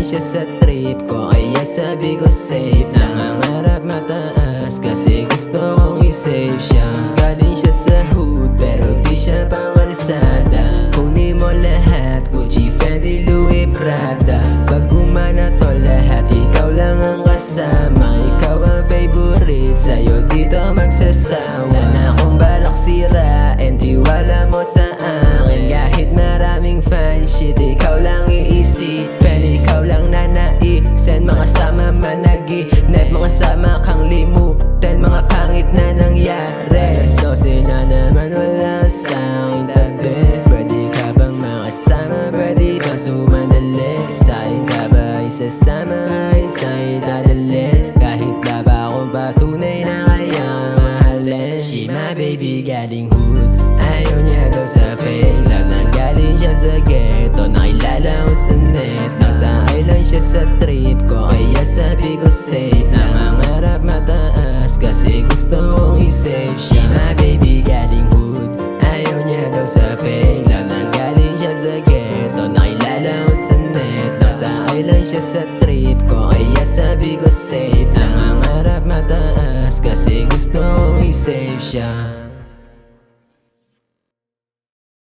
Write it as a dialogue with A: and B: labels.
A: siya sa trip ko, kaya sabi ko safe. Nangangarap mataas kasi gusto kong i-save siya. Galing siya sa hood pero di siya pangkalsada. Kunin mo lahat, Gucci, Fendi, Louis, Prada. Pag gumana to lahat, ikaw lang ang kasama. Ikaw ang favorite, sa'yo dito magsasawa. Wala na akong balak sirain, tiwala mo sa akin. Kahit maraming fan shit, ikaw lang iisipin. Ikaw lang na naisan, mga sama managinip, mga sama kang limutan, mga pangit na nangyari. Alas 12 na naman, wala sa aking tabi. Pwede ka bang makasama, pwede bang sumandali? Sa'kin ka ba isasama, sa'kin dadalhin? Kahit na ba akong patunay na kaya mahalin? She my baby galing hood, ayaw niya daw sa fake love. Nanggaling siya sa ghetto, nakilala ko sa net. Nasakay lang siya sa trip ko, kaya sabi ko safe. Nangangarap mataas kasi gusto kong i-save siya. She my baby galing hood, ayaw niya daw sa fake love. Nanggaling siya sa ghetto, nakilala ko sa net. Nasakay lang siya sa trip ko, kaya sabi ko safe. Nangangarap mataas kasi gusto kong i-save siya.